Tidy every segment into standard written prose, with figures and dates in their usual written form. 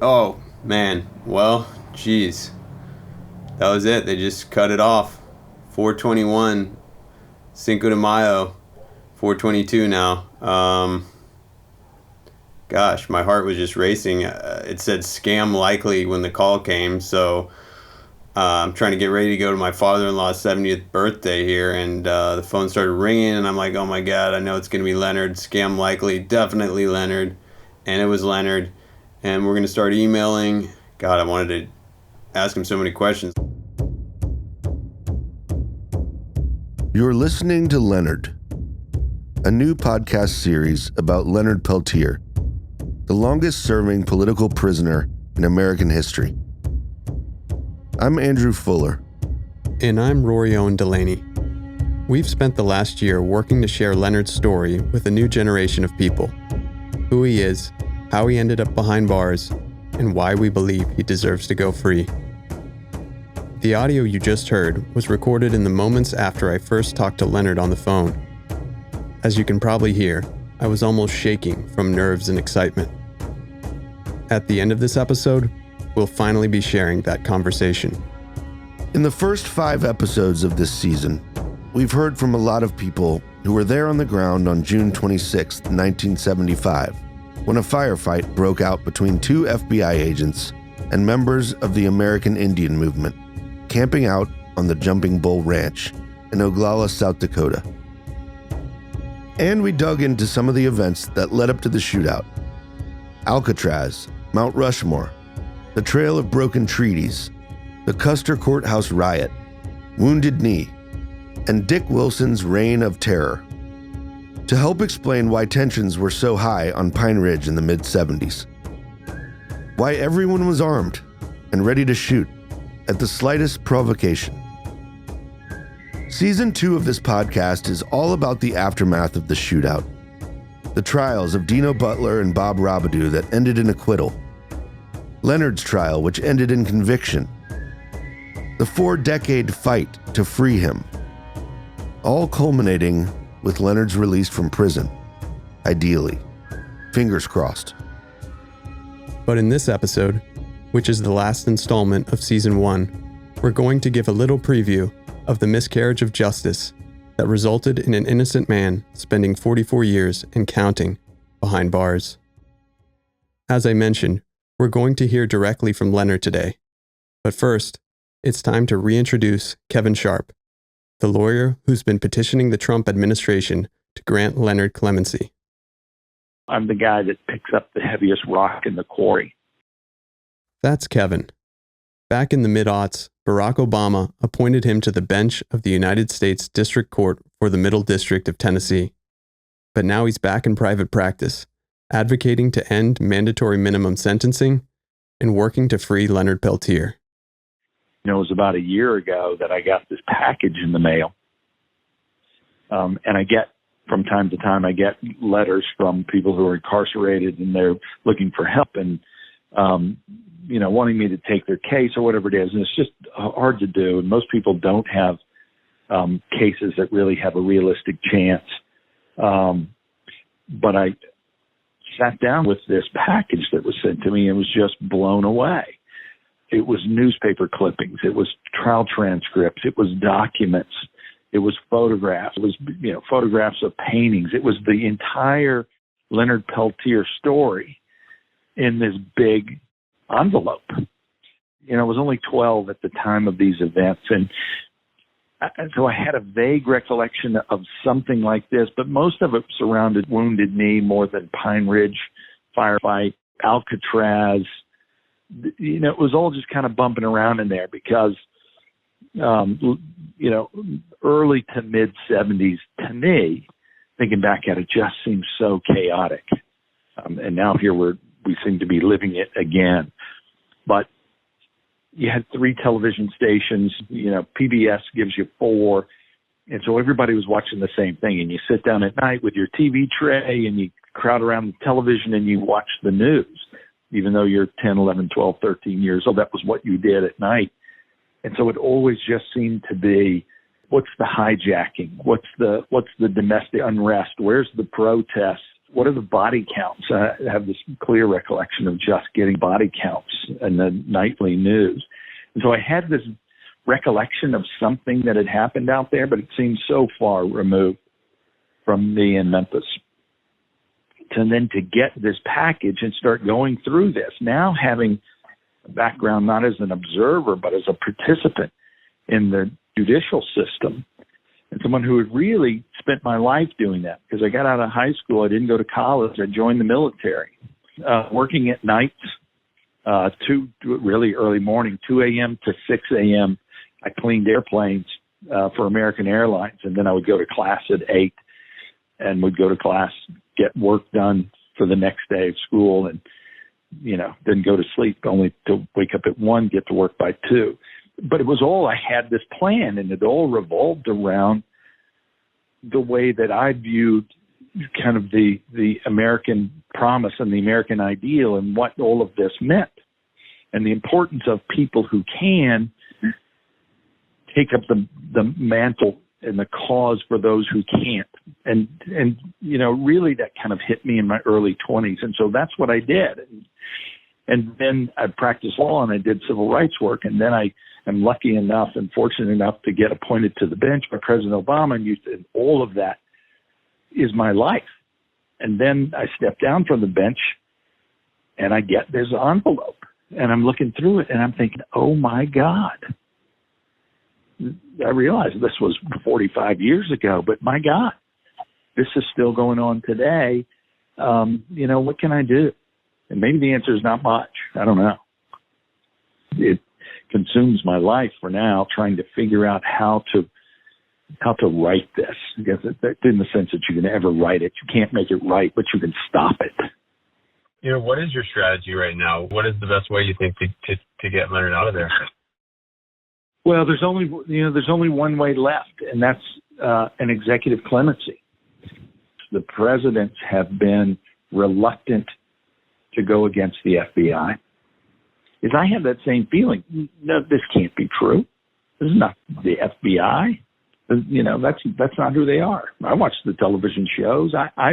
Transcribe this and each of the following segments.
Oh, man. Well, geez. That was it. They just cut it off. 421, Cinco de Mayo, 422 now. Gosh, my heart was just racing. It said scam likely when the call came, so I'm trying to get ready to go to my father-in-law's 70th birthday here, and the phone started ringing, and I'm like, oh my God, I know it's going to be Leonard. Scam likely, definitely Leonard. And it was Leonard. And we're going to start emailing. God, I wanted to ask him so many questions. You're listening to Leonard, a new podcast series about Leonard Peltier, the longest-serving political prisoner in American history. I'm Andrew Fuller. And I'm Rory Owen Delaney. We've spent the last year working to share Leonard's story with a new generation of people. Who he is, how he ended up behind bars, and why we believe he deserves to go free. The audio you just heard was recorded in the moments after I first talked to Leonard on the phone. As you can probably hear, I was almost shaking from nerves and excitement. At the end of this episode, we'll finally be sharing that conversation. In the first 5 episodes of this season, we've heard from a lot of people who were there on the ground on June 26, 1975, when a firefight broke out between 2 FBI agents and members of the American Indian Movement, camping out on the Jumping Bull Ranch in Oglala, South Dakota. And we dug into some of the events that led up to the shootout. Alcatraz, Mount Rushmore, the Trail of Broken Treaties, the Custer Courthouse riot, Wounded Knee, and Dick Wilson's reign of terror, to help explain why tensions were so high on Pine Ridge in the mid-70s. Why everyone was armed and ready to shoot at the slightest provocation. Season 2 of this podcast is all about the aftermath of the shootout. The trials of Dino Butler and Bob Robidoux that ended in acquittal. Leonard's trial, which ended in conviction. The 4-decade fight to free him. All culminating with Leonard's release from prison. Ideally. Fingers crossed. But in this episode, which is the last installment of Season 1, we're going to give a little preview of the miscarriage of justice that resulted in an innocent man spending 44 years and counting behind bars. As I mentioned, we're going to hear directly from Leonard today. But first, it's time to reintroduce Kevin Sharp, the lawyer who's been petitioning the Trump administration to grant Leonard clemency. I'm the guy that picks up the heaviest rock in the quarry. That's Kevin. Back in the mid-aughts, Barack Obama appointed him to the bench of the United States District Court for the Middle District of Tennessee. But now he's back in private practice, advocating to end mandatory minimum sentencing and working to free Leonard Peltier. It was about a year ago that I got this package in the mail. And from time to time, I get letters from people who are incarcerated and they're looking for help and, wanting me to take their case or whatever it is. And it's just hard to do. And most people don't have cases that really have a realistic chance. But I sat down with this package that was sent to me and was just blown away. It was newspaper clippings. It was trial transcripts. It was documents. It was photographs. It was, photographs of paintings. It was the entire Leonard Peltier story in this big envelope. I was only 12 at the time of these events. And so I had a vague recollection of something like this, but most of it surrounded Wounded Knee more than Pine Ridge firefight, Alcatraz. It was all just kind of bumping around in there because, early to mid 70s to me, thinking back at it, just seems so chaotic. And now here we seem to be living it again. But you had 3 television stations, PBS gives you 4. And so everybody was watching the same thing. And you sit down at night with your TV tray and you crowd around the television and you watch the news. Even though you're 10, 11, 12, 13 years old, that was what you did at night. And so it always just seemed to be, what's the hijacking? What's the domestic unrest? Where's the protest? what are the body counts? I have this clear recollection of just getting body counts in the nightly news. And so I had this recollection of something that had happened out there, but it seemed so far removed from me in Memphis. And then to get this package and start going through this, now having a background not as an observer, but as a participant in the judicial system, and someone who had really spent my life doing that, because I got out of high school, I didn't go to college, I joined the military, working at nights, really early morning, 2 a.m. to 6 a.m. I cleaned airplanes for American Airlines, and then I would go to class at 8 and would go to class, get work done for the next day of school, and, then go to sleep, only to wake up at 1, get to work by 2. But it was all, I had this plan, and it all revolved around the way that I viewed kind of the American promise and the American ideal and what all of this meant, and the importance of people who can take up the mantle and the cause for those who can't. And really that kind of hit me in my early 20s. And so that's what I did. And then I practiced law and I did civil rights work. And then I am lucky enough and fortunate enough to get appointed to the bench by President Obama. And all of that is my life. And then I step down from the bench and I get this envelope and I'm looking through it and I'm thinking, oh my God. I realized this was 45 years ago, but my God, this is still going on today. What can I do? And maybe the answer is not much. I don't know. It consumes my life for now, trying to figure out how to write this. Because in the sense that you can ever write it, you can't make it right, but you can stop it. What is your strategy right now? What is the best way you think to get Leonard out of there? Well, there's only one way left, and that's an executive clemency. The presidents have been reluctant to go against the FBI. I have that same feeling. No, this can't be true. This is not the FBI. That's not who they are. I watched the television shows. I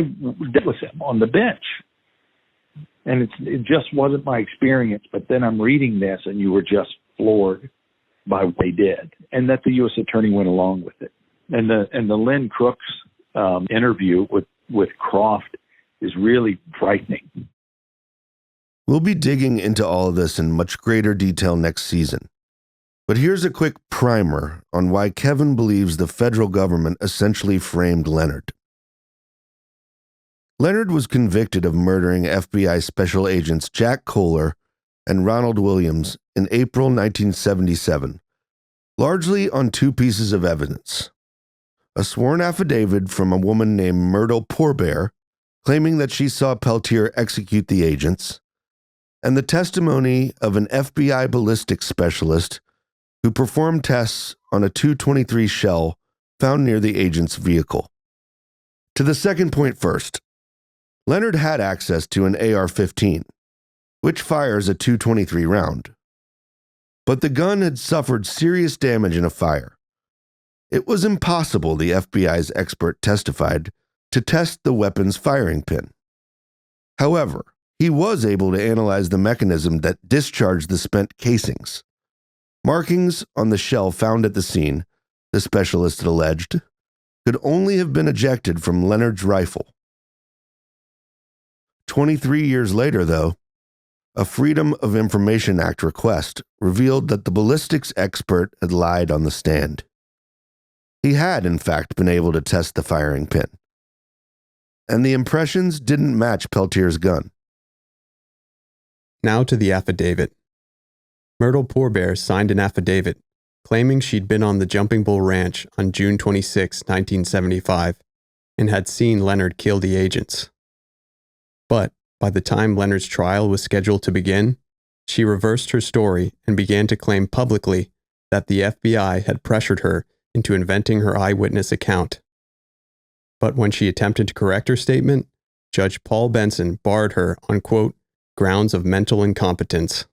dealt with them on the bench, and it just wasn't my experience. But then I'm reading this, and you were just floored by what they did, and that the U.S. attorney went along with it. And the Lynn Crooks interview with Croft is really frightening. We'll be digging into all of this in much greater detail next season. But here's a quick primer on why Kevin believes the federal government essentially framed Leonard. Leonard was convicted of murdering FBI special agents Jack Kohler and Ronald Williams in April 1977, largely on 2 pieces of evidence. A sworn affidavit from a woman named Myrtle Pourbaix, claiming that she saw Peltier execute the agents, and the testimony of an FBI ballistics specialist who performed tests on a .223 shell found near the agent's vehicle. To the second point first, Leonard had access to an AR-15, which fires a .223 round. But the gun had suffered serious damage in a fire. It was impossible, the FBI's expert testified, to test the weapon's firing pin. However, he was able to analyze the mechanism that discharged the spent casings. Markings on the shell found at the scene, the specialist had alleged, could only have been ejected from Leonard's rifle. 23 years later, though, a Freedom of Information Act request revealed that the ballistics expert had lied on the stand. He had, in fact, been able to test the firing pin. And the impressions didn't match Peltier's gun. Now to the affidavit. Myrtle Pourbaix signed an affidavit claiming she'd been on the Jumping Bull Ranch on June 26, 1975, and had seen Leonard kill the agents. But by the time Leonard's trial was scheduled to begin, she reversed her story and began to claim publicly that the FBI had pressured her into inventing her eyewitness account. But when she attempted to correct her statement, Judge Paul Benson barred her on, quote, grounds of mental incompetence.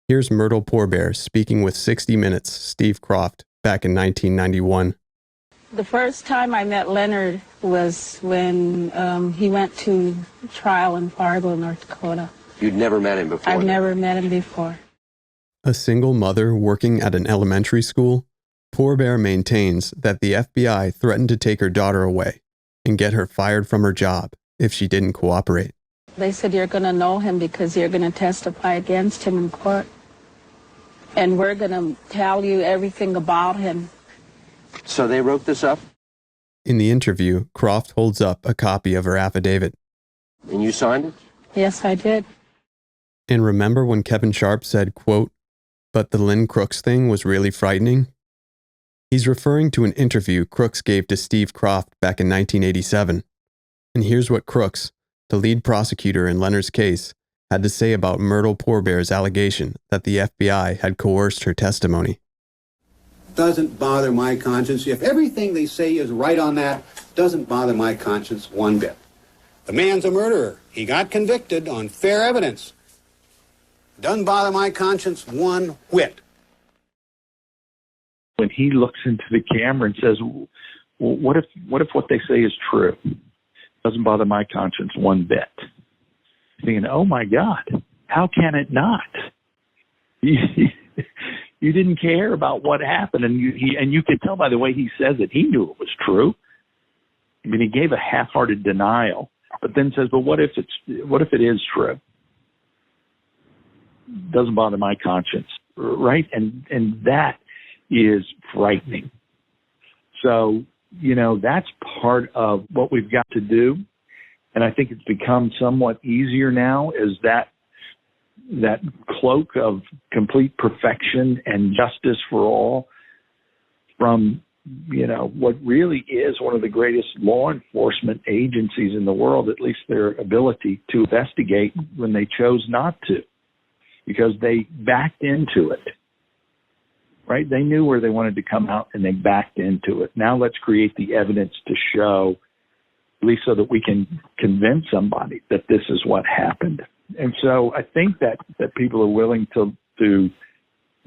Here's Myrtle Pourbaix speaking with 60 Minutes' Steve Croft back in 1991. The first time I met Leonard was when he went to trial in Fargo, North Dakota. You'd never met him before? I've never met him before. A single mother working at an elementary school, Poor Bear maintains that the FBI threatened to take her daughter away and get her fired from her job if she didn't cooperate. They said, you're going to know him because you're going to testify against him in court. And we're going to tell you everything about him. So they wrote this up? In the interview, Croft holds up a copy of her affidavit. And you signed it? Yes, I did. And remember when Kevin Sharp said, quote, "But the Lynn Crooks thing was really frightening"? He's referring to an interview Crooks gave to Steve Croft back in 1987. And here's what Crooks, the lead prosecutor in Leonard's case, had to say about Myrtle Poor Bear's allegation that the FBI had coerced her testimony. Doesn't bother my conscience. If everything they say is right on that, doesn't bother my conscience one bit. The man's a murderer. He got convicted on fair evidence. Doesn't bother my conscience one whit. When he looks into the camera and says, well, what if what they say is true? Doesn't bother my conscience one bit. Thinking, oh my God, how can it not? You didn't care about what happened, and you could tell by the way he says it, he knew it was true. I mean, he gave a half-hearted denial, but then says, "But what if it is true?" Doesn't bother my conscience, right? And that is frightening. So, that's part of what we've got to do, and I think it's become somewhat easier now. Is that cloak of complete perfection and justice for all from, what really is one of the greatest law enforcement agencies in the world, at least their ability to investigate when they chose not to, because they backed into it, right? They knew where they wanted to come out and they backed into it. Now let's create the evidence to show, at least so that we can convince somebody that this is what happened. And so I think that people are willing to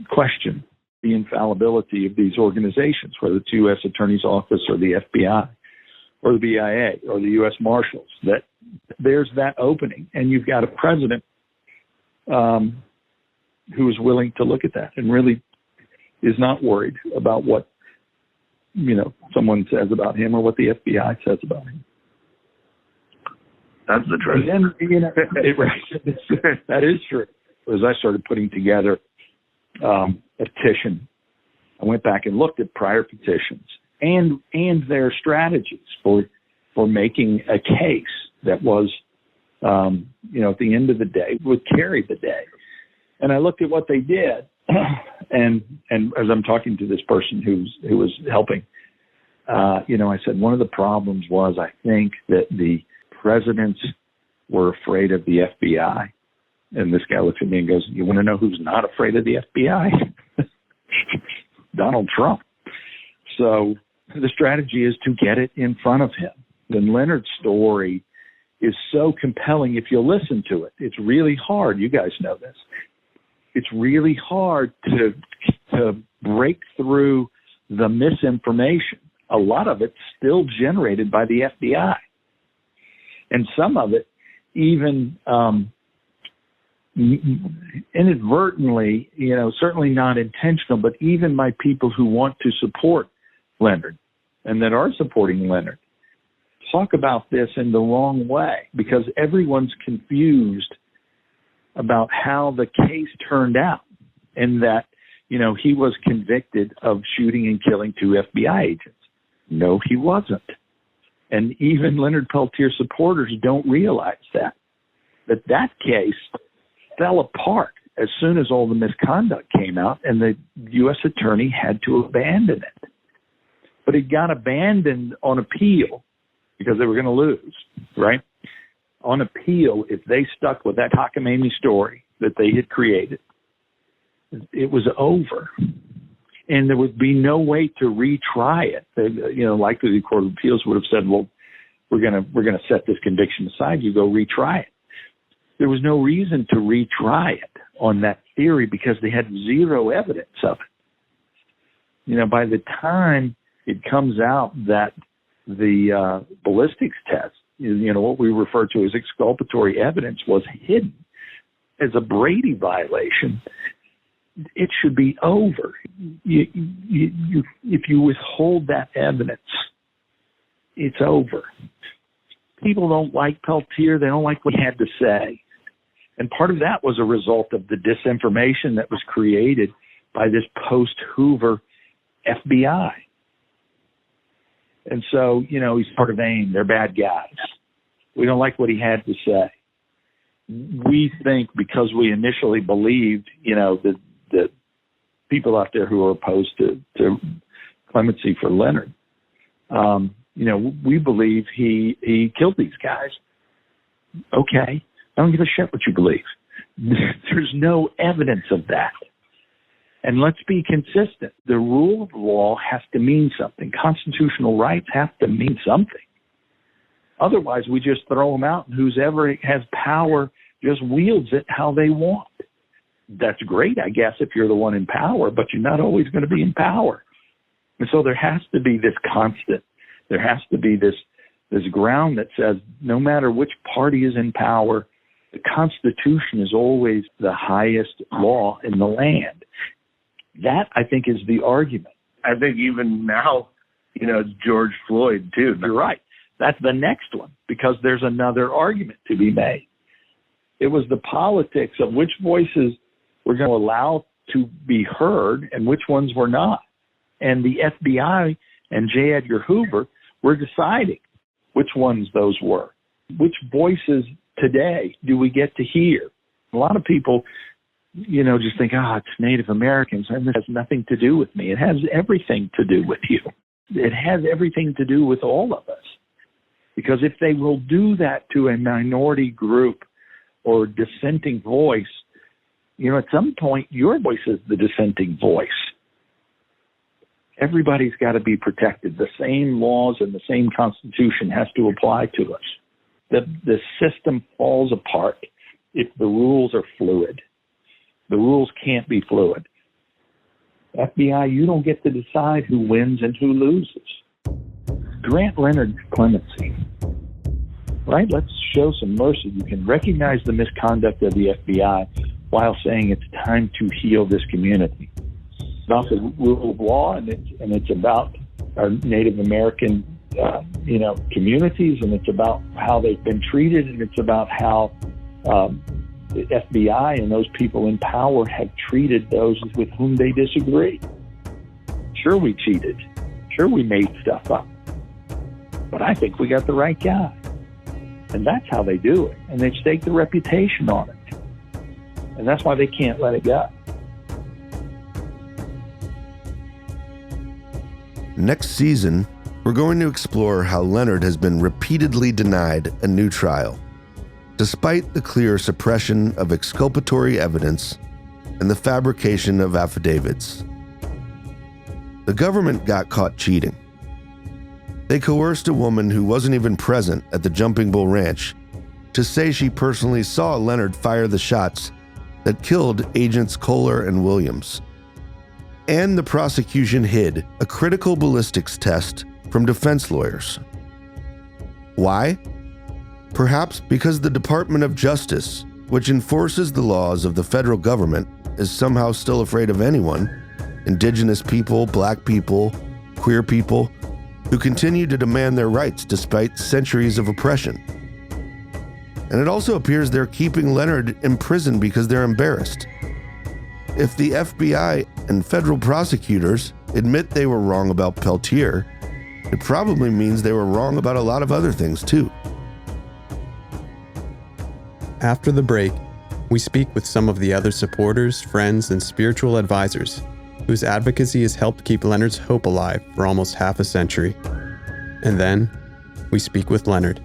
question the infallibility of these organizations, whether it's U.S. Attorney's Office or the FBI or the BIA or the U.S. Marshals, that there's that opening. And you've got a president who is willing to look at that and really is not worried about what, someone says about him or what the FBI says about him. That's the truth. And then, that is true. As I started putting together a petition, I went back and looked at prior petitions and their strategies for making a case that was, at the end of the day, would carry the day. And I looked at what they did, and as I'm talking to this person who was helping, I said one of the problems was I think that the presidents were afraid of the FBI. And this guy looks at me and goes, "You want to know who's not afraid of the FBI? Donald Trump." So the strategy is to get it in front of him. And Leonard's story is so compelling if you'll listen to it. It's really hard. You guys know this. It's really hard to break through the misinformation. A lot of it's still generated by the FBI. And some of it even inadvertently, certainly not intentional, but even by people who want to support Leonard and that are supporting Leonard, talk about this in the wrong way because everyone's confused about how the case turned out and that, he was convicted of shooting and killing 2 FBI agents. No, he wasn't. And even Leonard Peltier supporters don't realize that case fell apart as soon as all the misconduct came out and the U.S. attorney had to abandon it. But it got abandoned on appeal because they were going to lose, right? On appeal, if they stuck with that cockamamie story that they had created, it was over. And there would be no way to retry it. Likely the Court of Appeals would have said, well, we're going to set this conviction aside. You go retry it. There was no reason to retry it on that theory because they had zero evidence of it. By the time it comes out that the ballistics test, what we refer to as exculpatory evidence, was hidden as a Brady violation. It should be over. If you withhold that evidence, it's over. People don't like Peltier. They don't like what he had to say. And part of that was a result of the disinformation that was created by this post-Hoover FBI. And so, he's part of AIM. They're bad guys. We don't like what he had to say. We think because we initially believed, that people out there who are opposed to clemency for Leonard, we believe he killed these guys. Okay. I don't give a shit what you believe. There's no evidence of that. And let's be consistent. The rule of law has to mean something. Constitutional rights have to mean something. Otherwise, we just throw them out, and whoever has power just wields it how they want. That's great, I guess, if you're the one in power, but you're not always going to be in power. And so there has to be this constant. There has to be this ground that says no matter which party is in power, the Constitution is always the highest law in the land. That, I think, is the argument. I think even now, George Floyd, too. You're right. That's the next one, because there's another argument to be made. It was the politics of which voices we're going to allow to be heard and which ones were not. And the FBI and J. Edgar Hoover were deciding which ones those were. Which voices today do we get to hear? A lot of people, just think, it's Native Americans, and this has nothing to do with me. It has everything to do with you. It has everything to do with all of us. Because if they will do that to a minority group or dissenting voice, at some point, your voice is the dissenting voice. Everybody's got to be protected. The same laws and the same Constitution has to apply to us. The system falls apart if the rules are fluid. The rules can't be fluid. FBI, you don't get to decide who wins and who loses. Grant Leonard clemency, right? Let's show some mercy. You can recognize the misconduct of the FBI while saying it's time to heal this community. It's about the rule of law, and it's about our Native American, communities, and it's about how they've been treated, and it's about how the FBI and those people in power have treated those with whom they disagree. Sure, we cheated. Sure, we made stuff up. But I think we got the right guy. And that's how they do it. And they've staked their reputation on it. And that's why they can't let it go. Next season, we're going to explore how Leonard has been repeatedly denied a new trial, despite the clear suppression of exculpatory evidence and the fabrication of affidavits. The government got caught cheating. They coerced a woman who wasn't even present at the Jumping Bull Ranch to say she personally saw Leonard fire the shots that killed Agents Kohler and Williams. And the prosecution hid a critical ballistics test from defense lawyers. Why? Perhaps because the Department of Justice, which enforces the laws of the federal government, is somehow still afraid of anyone, indigenous people, black people, queer people, who continue to demand their rights despite centuries of oppression. And it also appears they're keeping Leonard in prison because they're embarrassed. If the FBI and federal prosecutors admit they were wrong about Peltier, it probably means they were wrong about a lot of other things too. After the break, we speak with some of the other supporters, friends, and spiritual advisors whose advocacy has helped keep Leonard's hope alive for almost half a century. And then, we speak with Leonard.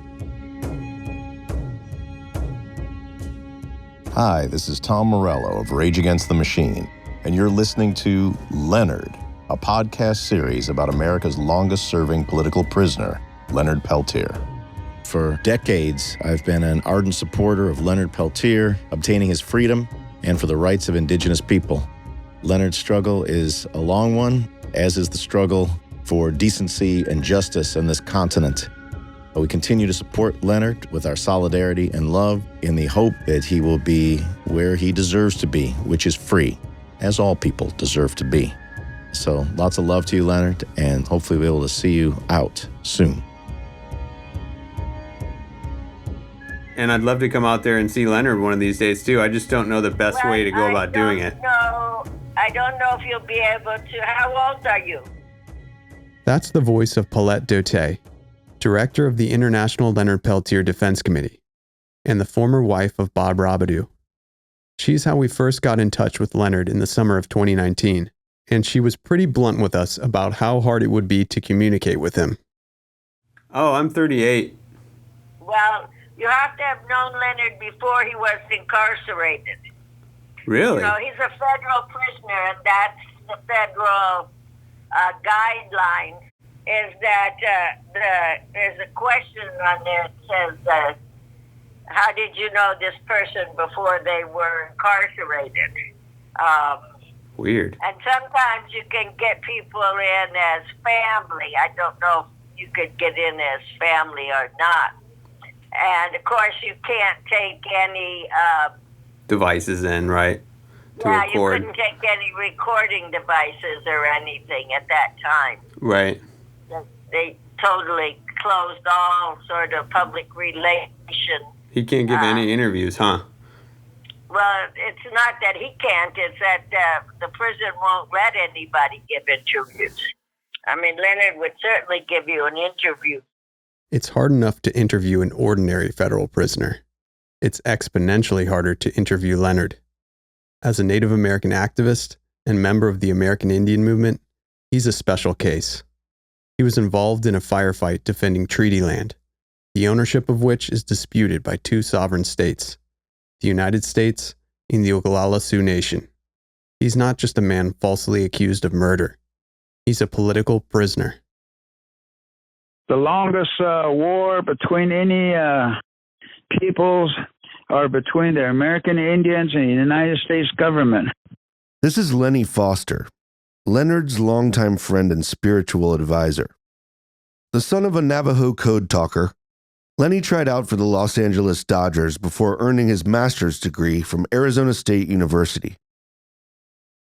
Hi, this is Tom Morello of Rage Against the Machine, and you're listening to Leonard, a podcast series about America's longest-serving political prisoner, Leonard Peltier. For decades, I've been an ardent supporter of Leonard Peltier, obtaining his freedom, and for the rights of Indigenous people. Leonard's struggle is a long one, as is the struggle for decency and justice in this continent. We continue to support Leonard with our solidarity and love in the hope that he will be where he deserves to be, which is free, as all people deserve to be. So lots of love to you, Leonard, and hopefully we'll be able to see you out soon. And I'd love to come out there and see Leonard one of these days, too. I just don't know the best way to go about doing it. I don't know if you'll be able to. How old are you? That's the voice of Paulette Doté, director of the International Leonard Peltier Defense Committee, and the former wife of Bob Robidoux. She's how we first got in touch with Leonard in the summer of 2019, and she was pretty blunt with us about how hard it would be to communicate with him. Oh, I'm 38. Well, you have to have known Leonard before he was incarcerated. Really? You know, he's a federal prisoner, and that's the federal guideline, is that there's a question on there that says, how did you know this person before they were incarcerated? Weird. And sometimes you can get people in as family. I don't know if you could get in as family or not. And, of course, you can't take any devices in, right? To yeah, record. You couldn't take any recording devices or anything at that time. Right. They totally closed all sort of public relations. He can't give any interviews, huh? Well, it's not that he can't. It's that the prison won't let anybody give interviews. I mean, Leonard would certainly give you an interview. It's hard enough to interview an ordinary federal prisoner. It's exponentially harder to interview Leonard. As a Native American activist and member of the American Indian movement, he's a special case. He was involved in a firefight defending treaty land, the ownership of which is disputed by two sovereign states, the United States and the Oglala Sioux Nation. He's not just a man falsely accused of murder. He's a political prisoner. The longest war between any peoples are between the American Indians and the United States government. This is Lenny Foster, Leonard's longtime friend and spiritual advisor. The son of a Navajo code talker, Lenny tried out for the Los Angeles Dodgers before earning his master's degree from Arizona State University.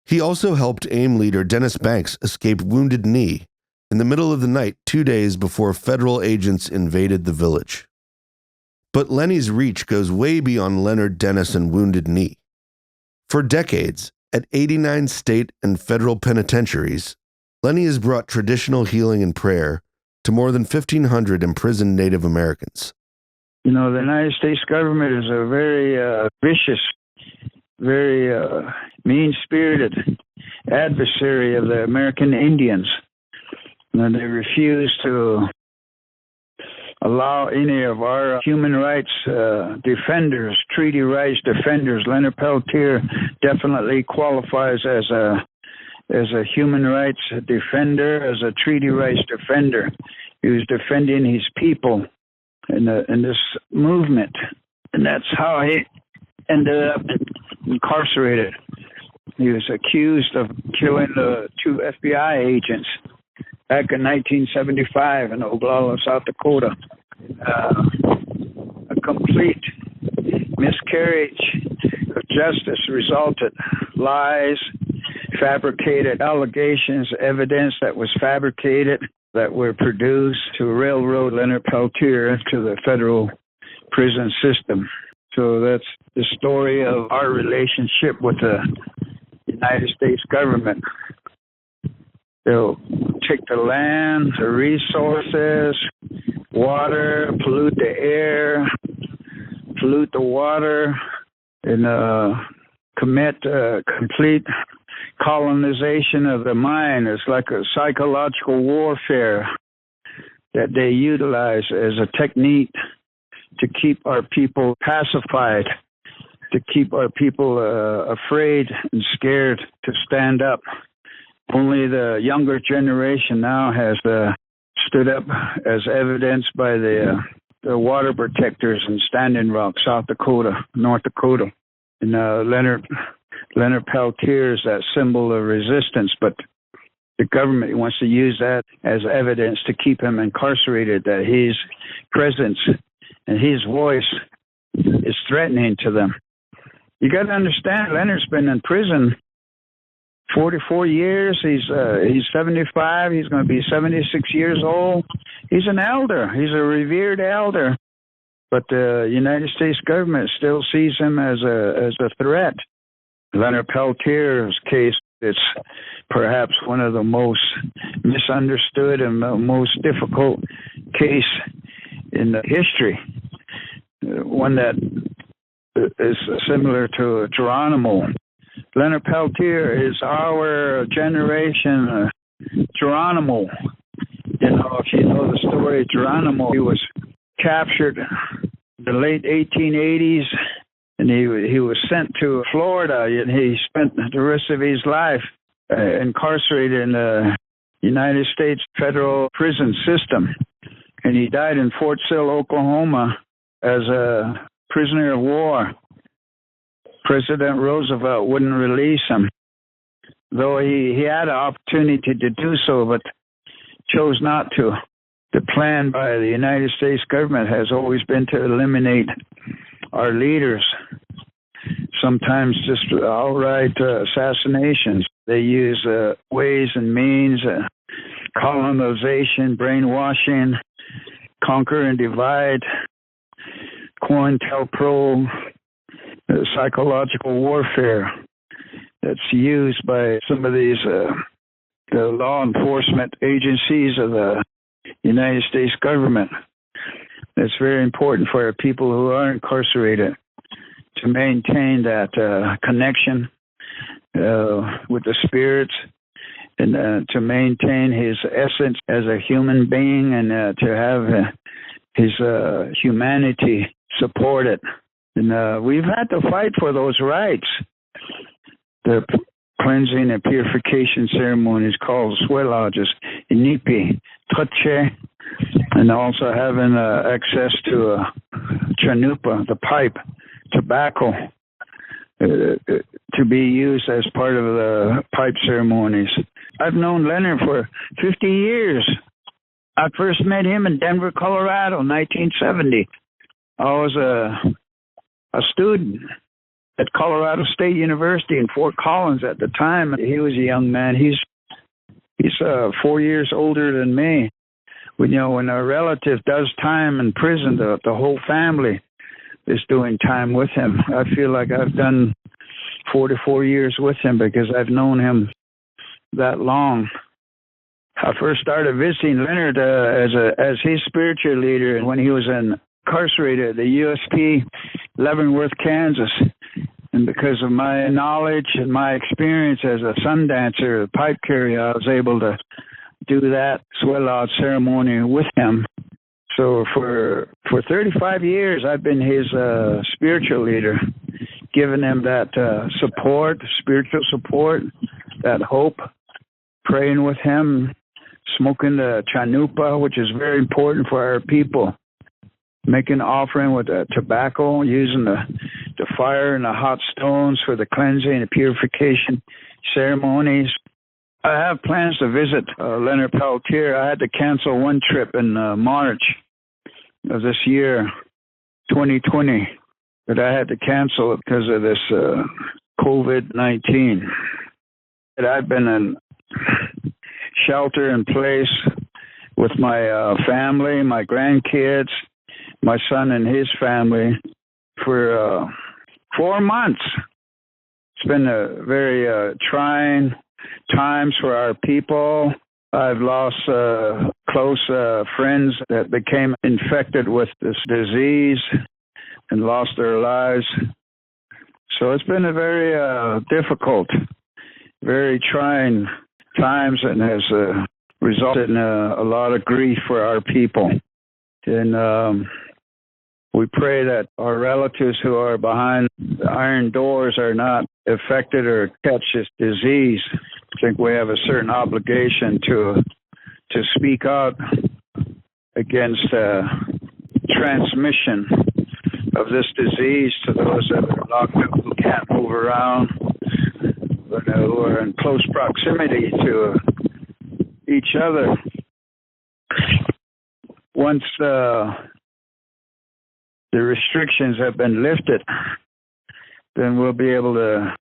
He also helped AIM leader Dennis Banks escape Wounded Knee in the middle of the night 2 days before federal agents invaded the village. But Lenny's reach goes way beyond Leonard, Dennis, and Wounded Knee. For decades, at 89 state and federal penitentiaries, Lenny has brought traditional healing and prayer to more than 1,500 imprisoned Native Americans. You know, the United States government is a very vicious, very mean-spirited adversary of the American Indians. And they refuse to allow any of our human rights defenders, treaty rights defenders. Leonard Peltier definitely qualifies as a human rights defender, as a treaty rights defender. He was defending his people in this movement, and that's how he ended up incarcerated. He was accused of killing the two FBI agents back in 1975 in Oglala, South Dakota. A complete miscarriage of justice resulted. Lies, fabricated allegations, evidence that was fabricated, that were produced to railroad Leonard Peltier to the federal prison system. So that's the story of our relationship with the United States government. They'll take the land, the resources, water, pollute the air, pollute the water, and commit complete colonization of the mind. It's like a psychological warfare that they utilize as a technique to keep our people pacified, to keep our people afraid and scared to stand up. Only the younger generation now has stood up, as evidenced by the water protectors in Standing Rock, South Dakota, North Dakota. And Leonard Peltier is that symbol of resistance, but The government wants to use that as evidence to keep him incarcerated, that his presence and his voice is threatening to them. You got to understand, Leonard's been in prison 44 years. He's 75. He's going to be 76 years old. He's an elder. He's a revered elder. But the United States government still sees him as a threat. Leonard Peltier's case, it's perhaps one of the most misunderstood and most difficult case in the history. One that is similar to Geronimo. Leonard Peltier is our generation Geronimo. You know, if you know the story of Geronimo, he was captured in the late 1880s, and he was sent to Florida, and he spent the rest of his life incarcerated in the United States federal prison system. And he died in Fort Sill, Oklahoma, as a prisoner of war. President Roosevelt wouldn't release him, though he had an opportunity to do so, but chose not to. The plan by the United States government has always been to eliminate our leaders, sometimes just outright assassinations. They use ways and means, colonization, brainwashing, conquer and divide, COINTELPRO, psychological warfare that's used by some of these the law enforcement agencies of the United States government. It's very important for our people who are incarcerated to maintain that connection with the spirits, and to maintain his essence as a human being, and to have his humanity supported. And we've had to fight for those rights. The cleansing and purification ceremonies called swelages, inipi, touche, and also having access to chanupa, the pipe, tobacco, to be used as part of the pipe ceremonies. I've known Leonard for 50 years. I first met him in Denver, Colorado, 1970. I was a student at Colorado State University in Fort Collins at the time. He was a young man. He's 4 years older than me. When a relative does time in prison, the whole family is doing time with him. I feel like I've done 44 years with him because I've known him that long. I first started visiting Leonard as his spiritual leader when he was incarcerated at the USP Leavenworth, Kansas. And because of my knowledge and my experience as a sun dancer, a pipe carrier, I was able to do that swell-out ceremony with him. So for 35 years, I've been his spiritual leader, giving him that support, spiritual support, that hope, praying with him, smoking the chanupa, which is very important for our people, making an offering with the tobacco, using the fire and the hot stones for the cleansing and purification ceremonies. I have plans to visit Leonard Peltier. I had to cancel one trip in March of this year, 2020, but I had to cancel it because of this COVID-19. And I've been in shelter in place with my family, my grandkids, my son and his family for 4 months. It's been a very trying times for our people. I've lost close friends that became infected with this disease and lost their lives. So it's been a very difficult, very trying times, and has resulted in a lot of grief for our people. And we pray that our relatives who are behind the iron doors are not affected or catch this disease. I think we have a certain obligation to speak out against transmission of this disease to those that are locked up, who can't move around, but who are in close proximity to each other. Once the restrictions have been lifted, then we'll be able to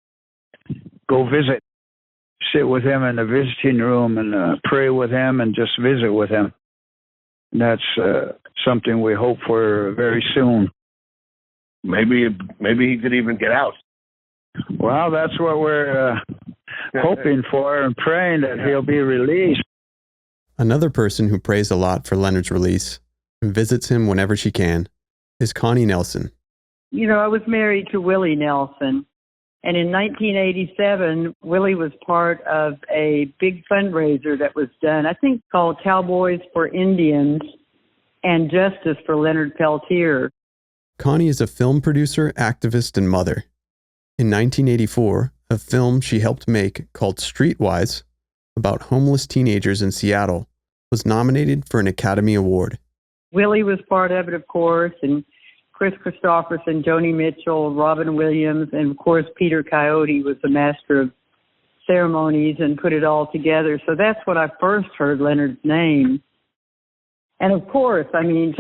go visit, sit with him in the visiting room and pray with him and just visit with him. And that's something we hope for very soon. Maybe he could even get out. Well, that's what we're hoping for and praying that he'll be released. Another person who prays a lot for Leonard's release and visits him whenever she can is Connie Nelson. You know, I was married to Willie Nelson, and in 1987, Willie was part of a big fundraiser that was done, I think called Cowboys for Indians and Justice for Leonard Peltier. Connie is a film producer, activist, and mother. In 1984, a film she helped make called Streetwise, about homeless teenagers in Seattle, was nominated for an Academy Award. Willie was part of it, of course, and Chris Christopherson, Joni Mitchell, Robin Williams, and of course Peter Coyote was the master of ceremonies and put it all together. So that's when I first heard Leonard's name. And of course, I mean,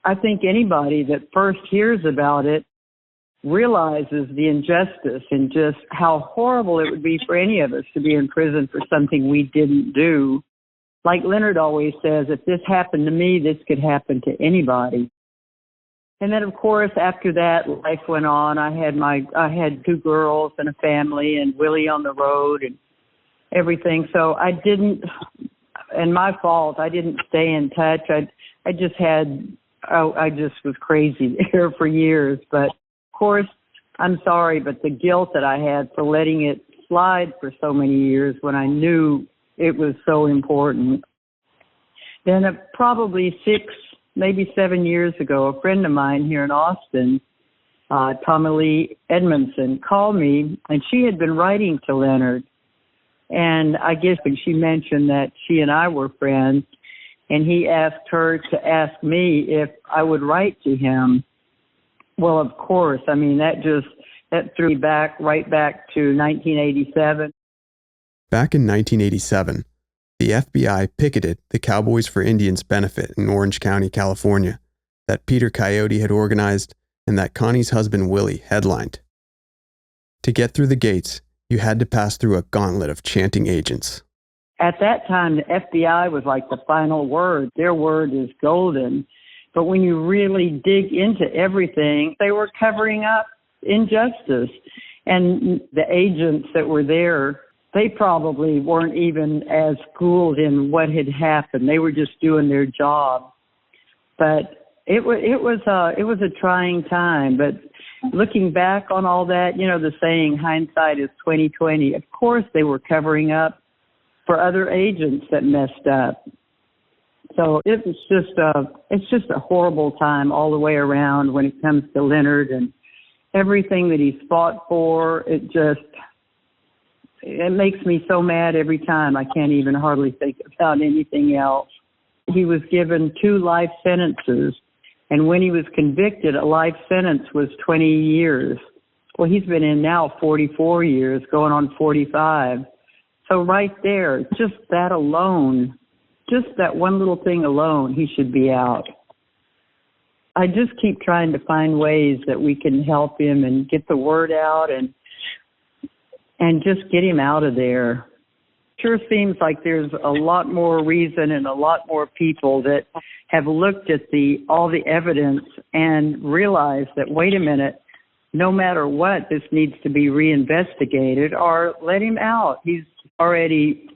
I think anybody that first hears about it realizes the injustice and just how horrible it would be for any of us to be in prison for something we didn't do. Like Leonard always says, if this happened to me, this could happen to anybody. And then, of course, after that, life went on. I had 2 girls and a family and Willie on the road and everything. So I didn't, and my fault, I didn't stay in touch. I just was crazy there for years. But of course, I'm sorry, but the guilt that I had for letting it slide for so many years when I knew it was so important. Then probably 6, maybe 7 years ago, a friend of mine here in Austin, Tommy Lee Edmondson, called me, and she had been writing to Leonard. And I guess she mentioned that she and I were friends, and he asked her to ask me if I would write to him. Well, of course. I mean, that threw me right back to 1987. Back in 1987, the FBI picketed the Cowboys for Indians benefit in Orange County, California, that Peter Coyote had organized and that Connie's husband Willie headlined. To get through the gates, you had to pass through a gauntlet of chanting agents. At that time, the FBI was like the final word. Their word is golden. But when you really dig into everything, they were covering up injustice. And the agents that were there, they probably weren't even as schooled in what had happened. They were just doing their job. But it was a trying time. But looking back on all that, you know, the saying, hindsight is 20/20. Of course, they were covering up for other agents that messed up. So it's just a horrible time all the way around when it comes to Leonard and everything that he's fought for. It makes me so mad every time. I can't even hardly think about anything else. He was given 2 life sentences, and when he was convicted, a life sentence was 20 years. Well, he's been in now 44 years, going on 45. So right there, just that alone, just that one little thing alone, he should be out. I just keep trying to find ways that we can help him and get the word out and just get him out of there. Sure seems like there's a lot more reason and a lot more people that have looked at all the evidence and realized that, wait a minute, no matter what, this needs to be reinvestigated or let him out. He's already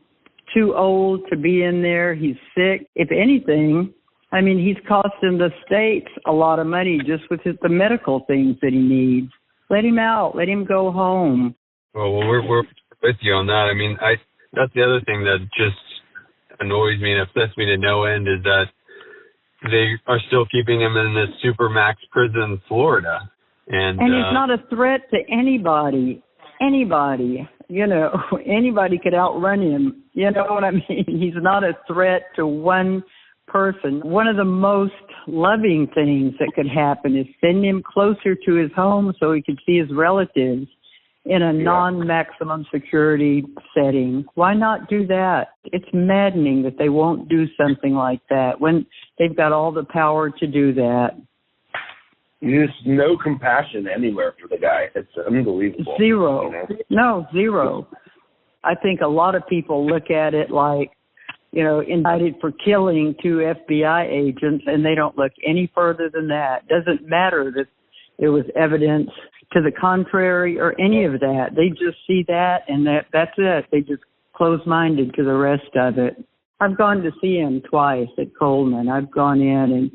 too old to be in there. He's sick. If anything, I mean, he's costing the states a lot of money just with the medical things that he needs. Let him out. Let him go home. Well, we're with you on that. I mean, that's the other thing that just annoys me and upsets me to no end is that they are still keeping him in this supermax prison in Florida. And he's not a threat to anybody. Anybody. You know, anybody could outrun him. You know what I mean? He's not a threat to one person. One of the most loving things that could happen is send him closer to his home so he could see his relatives in a non-maximum security setting. Why not do that? It's maddening that they won't do something like that when they've got all the power to do that. There's no compassion anywhere for the guy. It's unbelievable. Zero. You know? No, zero. I think a lot of people look at it like, you know, indicted for killing 2 FBI agents, and they don't look any further than that. Doesn't matter that there was evidence to the contrary or any of that. They just see that, and that's it. They just close-minded to the rest of it. I've gone to see him twice at Coleman. I've gone in, and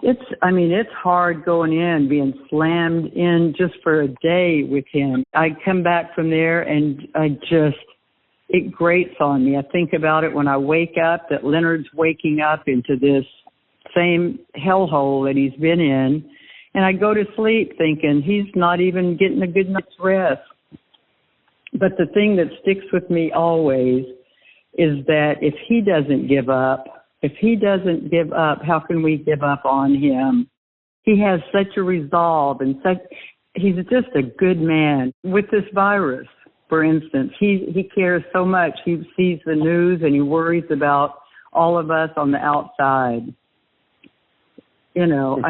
it's hard going in, being slammed in just for a day with him. I come back from there, and it grates on me. I think about it when I wake up, that Leonard's waking up into this same hellhole that he's been in, and I go to sleep thinking he's not even getting a good night's rest. But the thing that sticks with me always is that if he doesn't give up, how can we give up on him? He has such a resolve, and he's just a good man. With this virus, for instance, he cares so much. He sees the news and he worries about all of us on the outside. You know,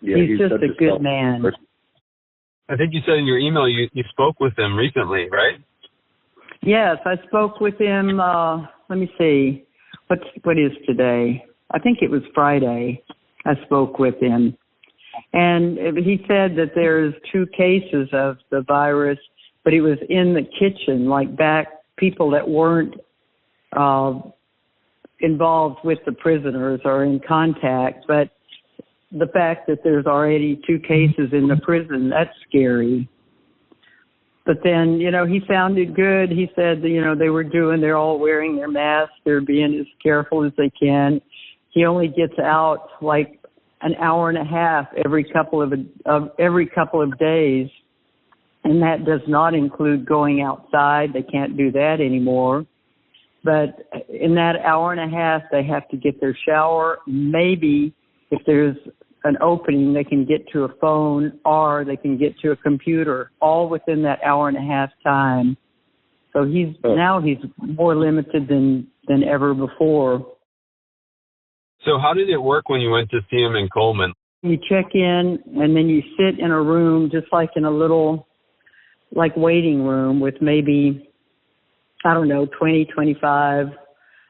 he's just a good man. I think you said in your email you spoke with him recently, right? Yes, I spoke with him, let me see, what is today? I think it was Friday I spoke with him. And he said that there's 2 cases of the virus, but it was in the kitchen, like people that weren't involved with the prisoners or in contact. But the fact that there's already 2 cases in the prison, that's scary. But then, you know, he sounded good. He said that, you know, they're all wearing their masks. They're being as careful as they can. He only gets out like an hour and a half every couple of days, and that does not include going outside. They can't do that anymore. But in that hour and a half, they have to get their shower. Maybe if there's an opening, they can get to a phone or they can get to a computer, all within that hour and a half time. So he's more limited than ever before. So how did it work when you went to see him in Coleman? You check in, and then you sit in a room, just like in a little, like, waiting room with maybe, 20, 25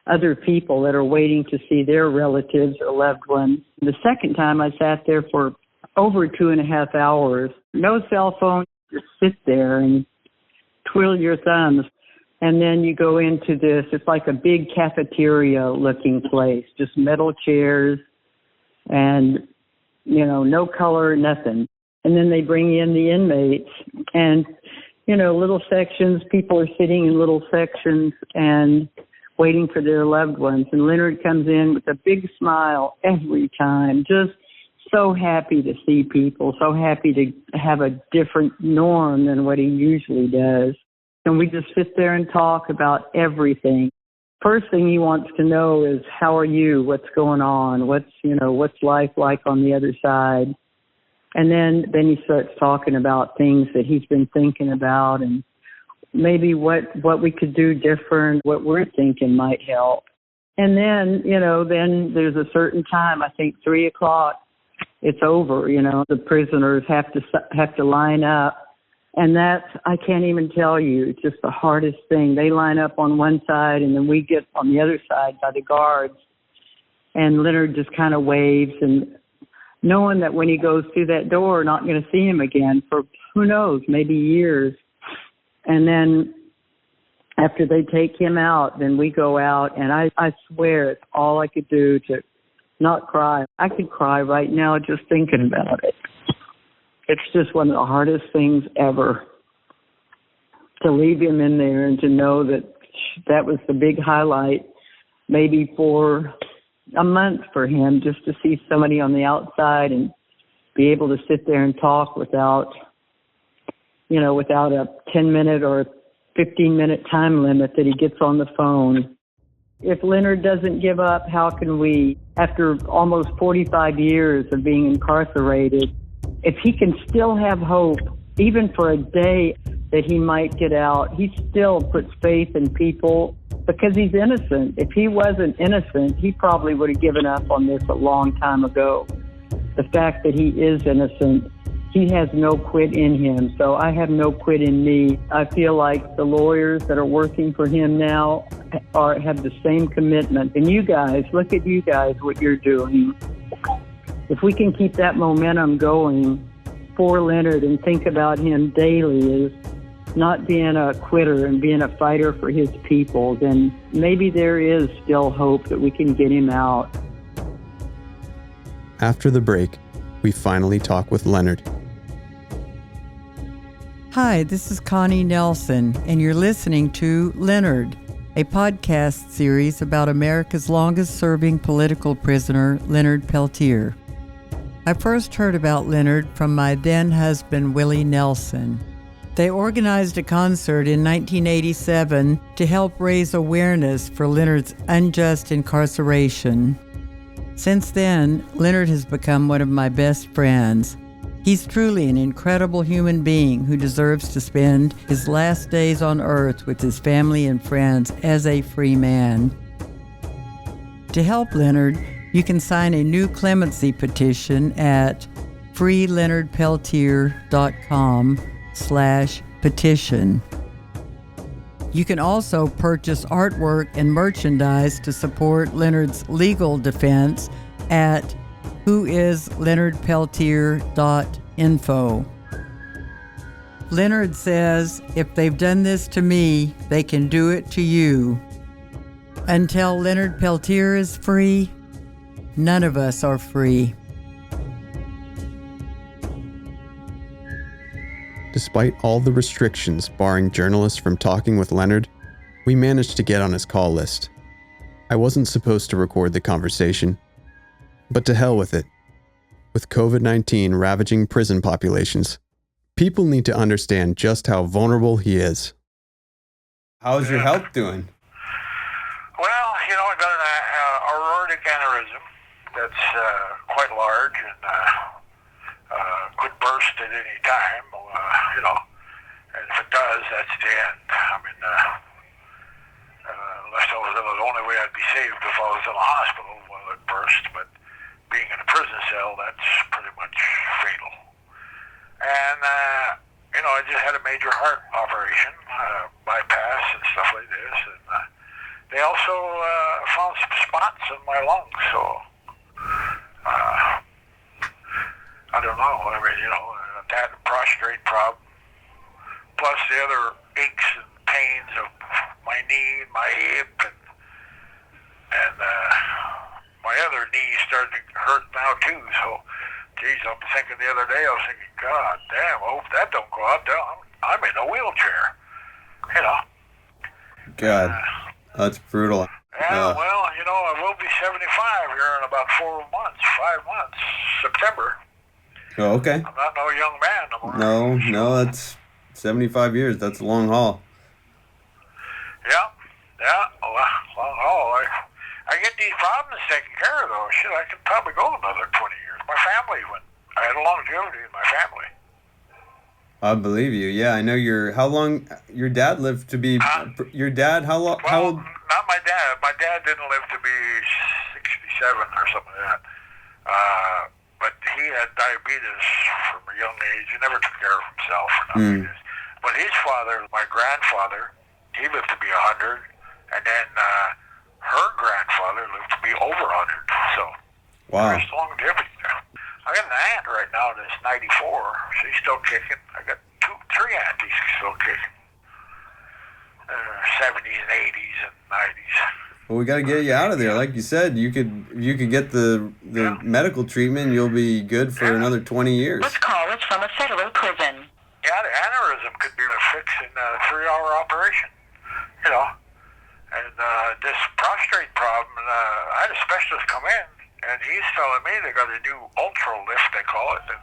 other people that are waiting to see their relatives or loved ones. The second time I sat there for over 2.5 hours. No cell phone, just sit there and twiddle your thumbs. And then you go into this, it's like a big cafeteria-looking place, just metal chairs and, no color, nothing. And then they bring in the inmates and, little sections. People are sitting in little sections and waiting for their loved ones. And Leonard comes in with a big smile every time, just so happy to see people, so happy to have a different norm than what he usually does. And we just sit there and talk about everything. First thing he wants to know is, how are you? What's going on? What's life like on the other side? And then he starts talking about things that he's been thinking about and maybe what we could do different, what we're thinking might help. And then, then there's a certain time, I think 3:00, it's over, the prisoners have to line up. And that's, I can't even tell you, it's just the hardest thing. They line up on one side and then we get on the other side by the guards. And Leonard just kind of waves, and knowing that when he goes through that door, we're not going to see him again for, who knows, maybe years. And then after they take him out, then we go out, and I swear it's all I could do to not cry. I could cry right now just thinking about it. It's just one of the hardest things ever to leave him in there and to know that was the big highlight, maybe for a month for him, just to see somebody on the outside and be able to sit there and talk without a 10-minute or 15-minute time limit that he gets on the phone. If Leonard doesn't give up, how can we? After almost 45 years of being incarcerated, if he can still have hope even for a day that he might get out, he still puts faith in people because he's innocent. If he wasn't innocent, he probably would have given up on this a long time ago. The fact that he is innocent, he has no quit in him, so I have no quit in me. I feel like the lawyers that are working for him now have the same commitment. And you guys, look at you guys, what you're doing. If we can keep that momentum going for Leonard and think about him daily as not being a quitter and being a fighter for his people, then maybe there is still hope that we can get him out. After the break, we finally talk with Leonard. Hi, this is Connie Nelson, and you're listening to Leonard, a podcast series about America's longest-serving political prisoner, Leonard Peltier. I first heard about Leonard from my then-husband, Willie Nelson. They organized a concert in 1987 to help raise awareness for Leonard's unjust incarceration. Since then, Leonard has become one of my best friends. He's truly an incredible human being who deserves to spend his last days on earth with his family and friends as a free man. To help Leonard, you can sign a new clemency petition at freeleonardpeltier.com/petition. You can also purchase artwork and merchandise to support Leonard's legal defense at whoisleonardpeltier.info. Leonard says, if they've done this to me, they can do it to you. Until Leonard Peltier is free, none of us are free. Despite all the restrictions barring journalists from talking with Leonard, we managed to get on his call list. I wasn't supposed to record the conversation, but to hell with it. With COVID-19 ravaging prison populations, people need to understand just how vulnerable he is. How's your health doing? Well, I got an aortic aneurysm that's quite large and could burst at any time, and if it does, that's the end. I mean, unless that was the only way I'd be saved if I was in a hospital when it burst, but being in a prison cell, that's pretty much fatal. And, I just had a major heart operation, bypass and stuff like this, and they also found some spots in my lungs, so I don't know. I mean, that prostrate problem, plus the other aches and pains of my knee and my hip, and my other knee started to hurt now too. So, geez, I'm thinking the other day, I was thinking, God damn, I hope that don't go out there. I'm in a wheelchair, God, that's brutal. Yeah, well, I will be 75 here in about 5 months, September. Oh, okay. I'm not no young man anymore. No, that's 75 years. That's a long haul. Yeah, long haul. I get these problems taken care of, though. Shit, I could probably go another 20 years. My family went. I had a longevity in my family. I believe you. Yeah, I know how long your dad lived to be, your dad, how long? Well, how old? Not my dad. My dad didn't live to be 67 or something like that. But he had diabetes from a young age. He never took care of himself for diabetes. But his father, my grandfather, he lived to be 100, and then her grandfather lived to be over 100. So, wow. There's longevity there. I got an aunt right now that's 94. She's still kicking. I got 3 aunties still kicking. 70s and 80s and 90s. Well, we got to get you out of there. Like you said, you could get the medical treatment. You'll be good for another 20 years. This call is from a federal prison. Yeah, the aneurysm could be fixed in a 3-hour operation. And this prostrate problem, I had a specialist come in, and he's telling me they got a new ultra lift, they call it, and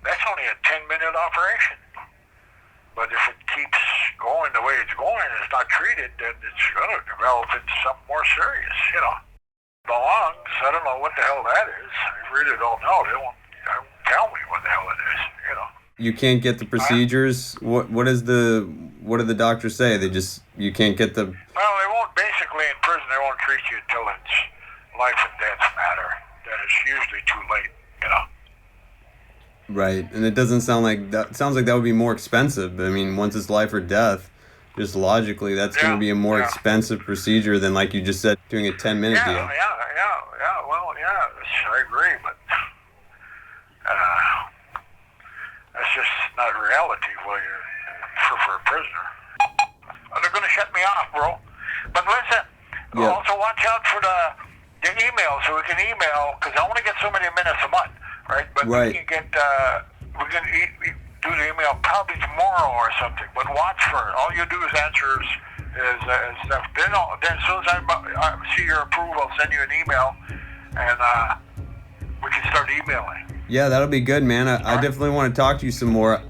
that's only a 10-minute operation. But if it keeps going the way it's going and it's not treated, then it's going to develop into something more serious, The lungs, I don't know what the hell that is. I really don't know. They won't tell me what the hell it is, you can't get the procedures? What do the doctors say? You can't get the... Well, they won't, basically in prison, they won't treat you until it's life and death matter. Then it's usually too late, you know. Right, and it doesn't sound like that. Sounds like that would be more expensive. I mean, once it's life or death, just logically, that's going to be a more expensive procedure than, like you just said, doing a 10-minute deal. Yeah. Well, I agree, but that's just not reality for a prisoner. They're going to shut me off, bro. But listen, also watch out for the email, so we can email, because I only get so many minutes a month. Right, but we can get do the email probably tomorrow or something. But watch for it. All you do is answer stuff. Then as soon as I see your approval, I'll send you an email, and we can start emailing. Yeah, that'll be good, man. I definitely want to talk to you some more.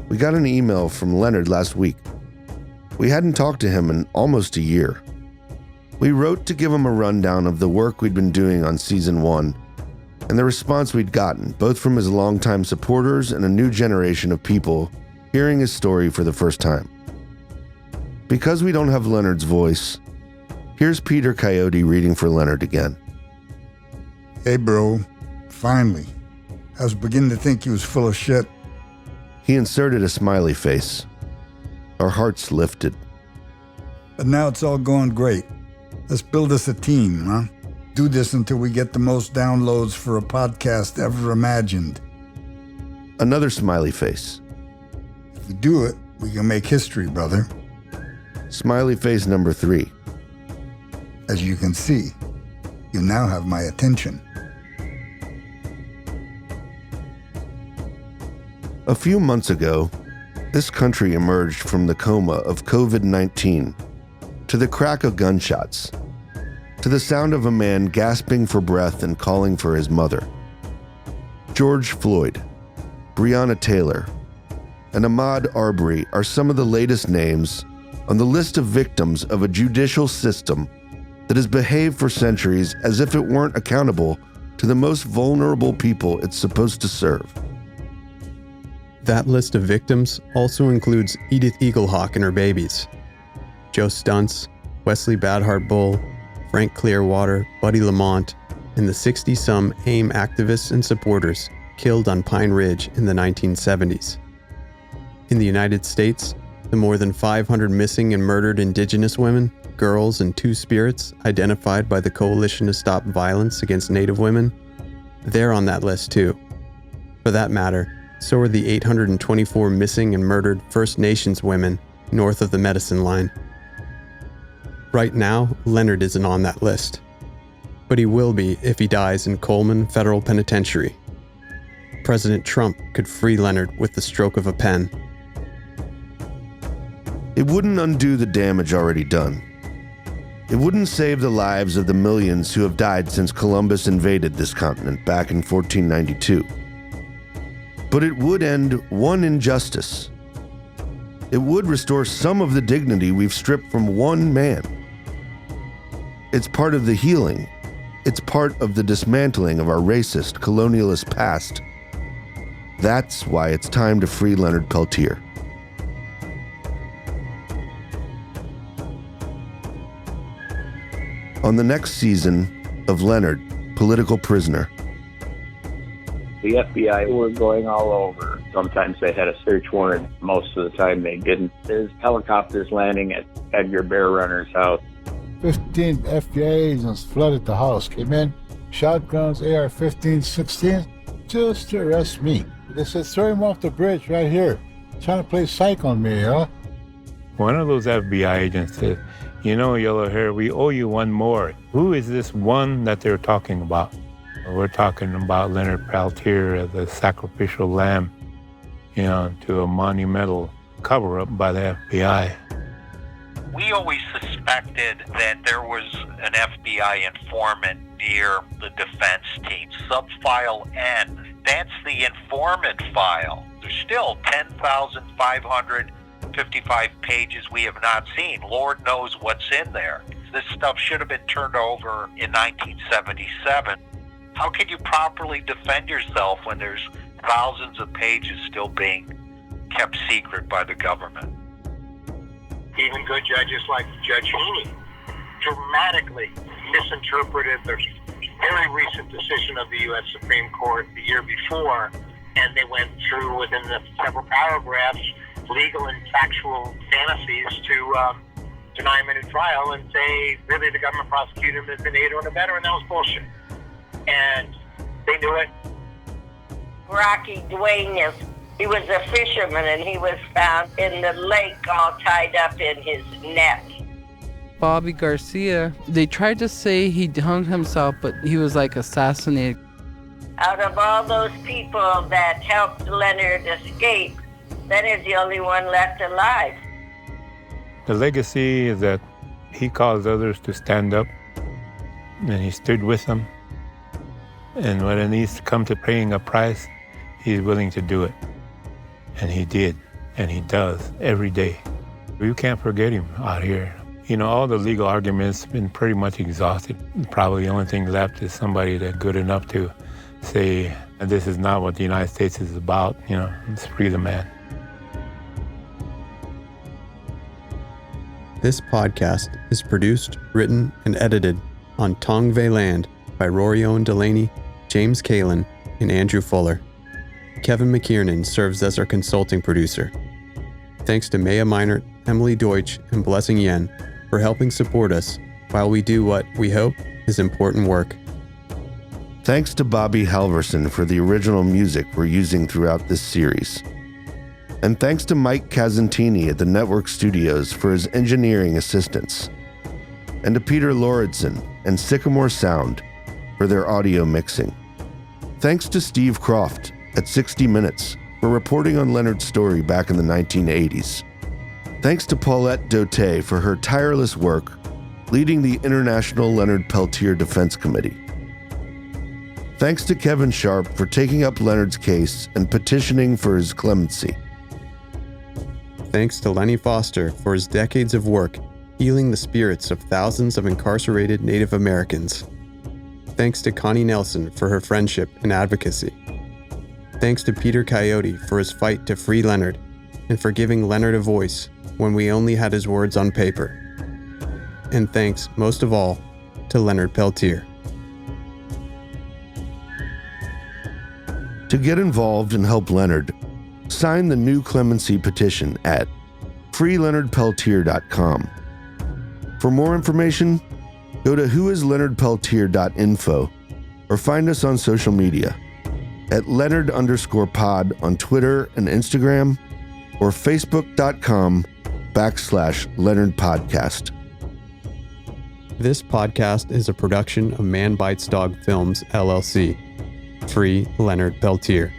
We got an email from Leonard last week. We hadn't talked to him in almost a year. We wrote to give him a rundown of the work we'd been doing on season 1 and the response we'd gotten, both from his longtime supporters and a new generation of people hearing his story for the first time. Because we don't have Leonard's voice, here's Peter Coyote reading for Leonard again. Hey, bro. Finally. I was beginning to think he was full of shit. He inserted a smiley face. Our hearts lifted. But now it's all going great. Let's build us a team, huh? Do this until we get the most downloads for a podcast ever imagined. Another smiley face. If we do it, we can make history, brother. Smiley face number 3. As you can see, you now have my attention. A few months ago, this country emerged from the coma of COVID-19 to the crack of gunshots, to the sound of a man gasping for breath and calling for his mother. George Floyd, Breonna Taylor, and Ahmaud Arbery are some of the latest names on the list of victims of a judicial system that has behaved for centuries as if it weren't accountable to the most vulnerable people it's supposed to serve. That list of victims also includes Edith Eaglehawk and her babies, Joe Stuntz, Wesley Badhart Bull, Frank Clearwater, Buddy Lamont, and the 60-some AIM activists and supporters killed on Pine Ridge in the 1970s. In the United States, the more than 500 missing and murdered Indigenous women, girls, and Two-Spirits identified by the Coalition to Stop Violence Against Native Women, they're on that list too. For that matter, so are the 824 missing and murdered First Nations women north of the Medicine Line. Right now, Leonard isn't on that list, but he will be if he dies in Coleman Federal Penitentiary. President Trump could free Leonard with the stroke of a pen. It wouldn't undo the damage already done. It wouldn't save the lives of the millions who have died since Columbus invaded this continent back in 1492. But it would end one injustice. It would restore some of the dignity we've stripped from one man. It's part of the healing. It's part of the dismantling of our racist, colonialist past. That's why it's time to free Leonard Peltier. On the next season of Leonard, Political Prisoner. The FBI were going all over. Sometimes they had a search warrant. Most of the time they didn't. There's helicopters landing at Edgar Bear Runner's house. 15 FBI agents flooded the house, came in, shotguns, AR-15, 16, just to arrest me. They said, throw him off the bridge right here. Trying to play psych on me, huh? One of those FBI agents said, you know, Yellow Hair, we owe you one more. Who is this one that they're talking about? We're talking about Leonard Peltier, the sacrificial lamb, you know, to a monumental cover-up by the FBI. We always suspected that there was an FBI informant near the defense team. Subfile N, that's the informant file. There's still 10,556 55 pages we have not seen. Lord knows what's in there. This stuff should have been turned over in 1977. How can you properly defend yourself when there's thousands of pages still being kept secret by the government? Even good judges like Judge Heaney dramatically misinterpreted the very recent decision of the U.S. Supreme Court the year before, and they went through within the several paragraphs legal and factual fantasies to deny him a new trial and say, really, the government prosecuted him as an aider and abettor, and that was bullshit. And they knew it. Rocky Duenas, he was a fisherman, and he was found in the lake all tied up in his net. Bobby Garcia, they tried to say he hung himself, but he was like assassinated. Out of all those people that helped Leonard escape, Leonard's the only one left alive. The legacy is that he caused others to stand up, and he stood with them. And when it needs to come to paying a price, he's willing to do it. And he did, and he does every day. You can't forget him out here. You know, all the legal arguments have been pretty much exhausted. Probably the only thing left is somebody that's good enough to say, this is not what the United States is about, you know, let's free the man. This podcast is produced, written, and edited on Tongve land by Rory Owen Delaney, James Kalin, and Andrew Fuller. Kevin McKiernan serves as our consulting producer. Thanks to Maya Meinert, Emily Deutsch, and Blessing Yen for helping support us while we do what we hope is important work. Thanks to Bobby Halverson for the original music we're using throughout this series. And thanks to Mike Casantini at the Network Studios for his engineering assistance. And to Peter Lauritsen and Sycamore Sound for their audio mixing. Thanks to Steve Croft at 60 Minutes for reporting on Leonard's story back in the 1980s. Thanks to Paulette Doté for her tireless work leading the International Leonard Peltier Defense Committee. Thanks to Kevin Sharp for taking up Leonard's case and petitioning for his clemency. Thanks to Lenny Foster for his decades of work healing the spirits of thousands of incarcerated Native Americans. Thanks to Connie Nelson for her friendship and advocacy. Thanks to Peter Coyote for his fight to free Leonard and for giving Leonard a voice when we only had his words on paper. And thanks, most of all, to Leonard Peltier. To get involved and help Leonard, sign the new clemency petition at freeleonardpeltier.com. For more information, go to whoisleonardpeltier.info or find us on social media at Leonard_pod on Twitter and Instagram or Facebook.com/Leonard Podcast. This podcast is a production of Man Bites Dog Films, LLC. Free Leonard Peltier.